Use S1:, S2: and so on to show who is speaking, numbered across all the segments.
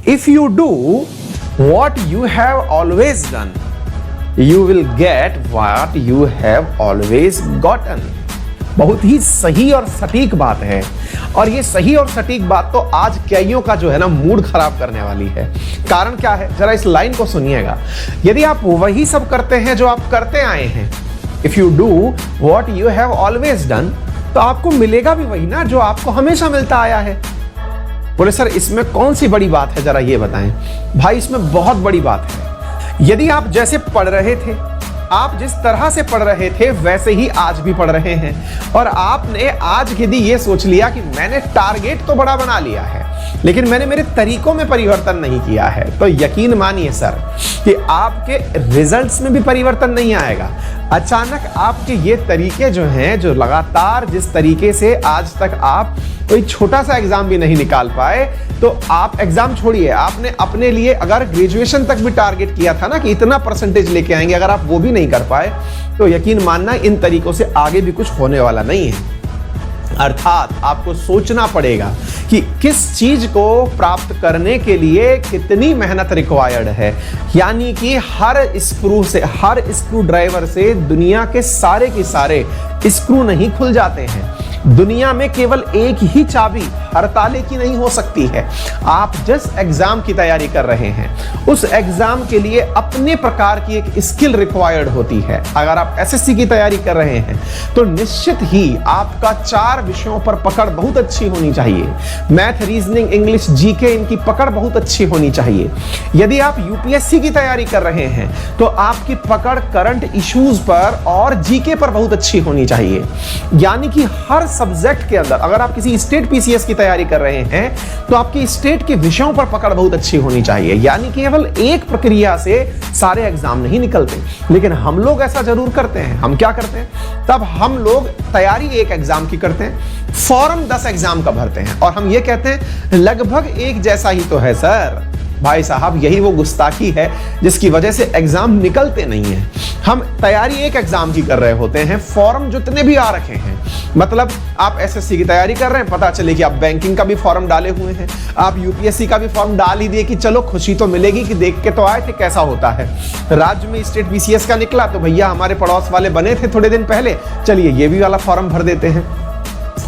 S1: If you do what you have always done, you will get what you have always gotten। बहुत ही सही और सटीक बात है, और ये सही और सटीक बात तो आज कईयों का जो है ना मूड खराब करने वाली है। कारण क्या है, जरा इस लाइन को सुनिएगा। यदि आप वही सब करते हैं जो आप करते आए हैं, if you do what you have always done, तो आपको मिलेगा भी वही ना जो आपको हमेशा मिलता आया है। बोले सर इसमें कौन सी बड़ी बात है, जरा ये बताएं। भाई इसमें बहुत बड़ी बात है। यदि आप जैसे पढ़ रहे थे, आप जिस तरह से पढ़ रहे थे वैसे ही आज भी पढ़ रहे हैं, और आपने आज यदि ये सोच लिया कि मैंने टारगेट तो बड़ा बना लिया है लेकिन मैंने मेरे तरीकों में परिवर्तन नहीं किया है, तो यकीन मानिए सर कि आपके रिजल्ट्स में भी परिवर्तन नहीं आएगा। अचानक आपके ये तरीके जो हैं, जो लगातार जिस तरीके से आज तक आप कोई छोटा सा एग्जाम भी नहीं निकाल पाए, तो आप एग्जाम छोड़िए, आपने अपने लिए अगर ग्रेजुएशन तक भी टारगेट किया था ना कि इतना परसेंटेज लेके आएंगे, अगर आप वो भी नहीं कर पाए तो यकीन मानना इन तरीकों से आगे भी कुछ होने वाला नहीं है। अर्थात आपको सोचना पड़ेगा कि किस चीज को प्राप्त करने के लिए कितनी मेहनत रिक्वायर्ड है। यानी कि हर स्क्रू ड्राइवर से दुनिया के सारे के सारे स्क्रू नहीं खुल जाते हैं। दुनिया में केवल एक ही चाबी हर ताले की नहीं हो सकती है। आप जिस एग्जाम की तैयारी कर रहे हैं उस एग्जाम के लिए अपने प्रकार की एक स्किल रिक्वायर्ड होती है। अगर आप एसएससी की तैयारी कर रहे हैं तो निश्चित ही आपका 4 विषयों पर पकड़ बहुत अच्छी होनी चाहिए। मैथ, रीजनिंग, इंग्लिश, जीके, इनकी पकड़ बहुत अच्छी होनी चाहिए। यदि आप यूपीएससी की तैयारी कर रहे हैं तो आपकी पकड़ करंट इश्यूज पर और जीके पर बहुत अच्छी होनी चाहिए। यानी कि हर सब्जेक्ट के अंदर, अगर आप किसी स्टेट पीसीएस की तैयारी कर रहे हैं तो आपकी स्टेट के विषयों पर पकड़ बहुत अच्छी होनी चाहिए। यानी कि केवल एक प्रक्रिया से सारे एग्जाम नहीं निकलते, लेकिन हम लोग ऐसा जरूर करते हैं। हम क्या करते हैं, तब हम लोग तैयारी एक एग्जाम की करते हैं, फॉर्म 10 एग्जाम का भरते हैं, और हम ये कहते हैं लगभग एक जैसा ही तो है सर। भाई साहब यही वो गुस्ताखी है जिसकी वजह से एग्जाम निकलते नहीं हैं। हम तैयारी एक एग्जाम की कर रहे होते हैं, फॉर्म जितने भी आ रखे हैं, मतलब आप एसएससी की तैयारी कर रहे हैं, पता चले कि आप बैंकिंग का भी फॉर्म डाले हुए हैं, आप यूपीएससी का भी फॉर्म डाल ही दिए कि चलो खुशी तो मिलेगी कि देख के तो आए थे कैसा होता है। राज्य में स्टेट पीसीएस का निकला तो भैया हमारे पड़ोस वाले बने थे थोड़े दिन पहले, चलिए ये भी वाला फॉर्म भर देते हैं।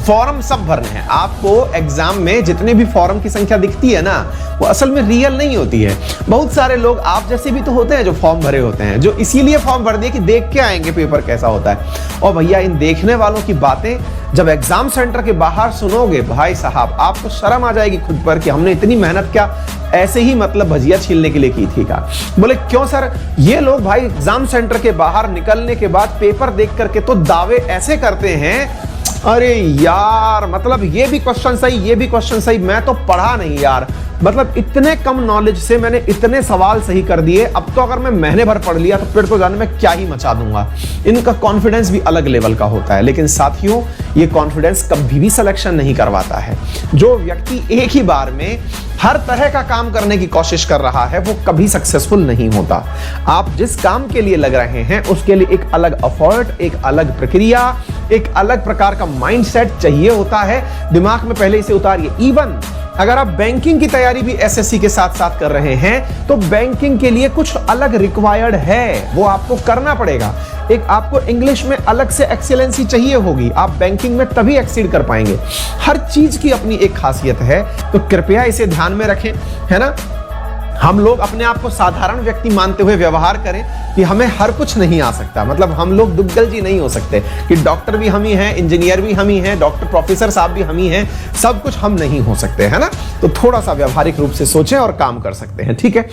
S1: फॉर्म सब भरने हैं आपको। एग्जाम में जितने भी फॉर्म की संख्या दिखती है ना, वो असल में रियल नहीं होती है। बहुत सारे लोग आप जैसे भी तो होते हैं जो फॉर्म भरे होते हैं, जो इसीलिए फॉर्म भर दिए कि देख के आएंगे पेपर कैसा होता है। और भैया इन देखने वालों की बातें जब एग्जाम सेंटर के बाहर सुनोगे, भाई साहब आपको शर्म आ जाएगी खुद पर कि हमने इतनी मेहनत क्या ऐसे ही मतलब भजिया छीलने के लिए की थी का। बोले क्यों सर, ये लोग भाई एग्जाम सेंटर के बाहर निकलने के बाद पेपर देख करके तो दावे ऐसे करते हैं, अरे यार मतलब ये भी क्वेश्चन सही, ये भी क्वेश्चन सही, मैं तो पढ़ा नहीं यार, मतलब इतने कम नॉलेज से मैंने इतने सवाल सही कर दिए, अब तो अगर मैं महीने भर पढ़ लिया तो फिर तो जाने में क्या ही मचा दूंगा। इनका कॉन्फिडेंस भी अलग लेवल का होता है, लेकिन साथियों ये कॉन्फिडेंस कभी भी सिलेक्शन नहीं करवाता है। जो व्यक्ति एक ही बार में हर तरह का काम करने की कोशिश कर रहा है वो कभी सक्सेसफुल नहीं होता। आप जिस काम के लिए लग रहे हैं उसके लिए एक अलग एफर्ट, एक अलग प्रक्रिया, एक अलग प्रकार का माइंडसेट चाहिए होता है। दिमाग में पहले इसे उतारिए। इवन अगर आप बैंकिंग की तैयारी भी एसएससी के साथ साथ कर रहे हैं तो बैंकिंग के लिए कुछ अलग रिक्वायर्ड है, वो आपको करना पड़ेगा। एक आपको इंग्लिश में अलग से एक्सीलेंसी चाहिए होगी, आप बैंकिंग में तभी एक्सीड कर पाएंगे। हर चीज की अपनी एक खासियत है, तो कृपया इसे ध्यान में रखें, है ना। हम लोग अपने आप को साधारण व्यक्ति मानते हुए व्यवहार करें कि हमें हर कुछ नहीं आ सकता। मतलब हम लोग दुग्गल जी नहीं हो सकते कि डॉक्टर भी हम ही हैं, इंजीनियर भी हम ही हैं, डॉक्टर प्रोफेसर साहब भी हम ही हैं, सब कुछ हम नहीं हो सकते, है ना। तो थोड़ा सा व्यवहारिक रूप से सोचें और काम कर सकते हैं, ठीक है।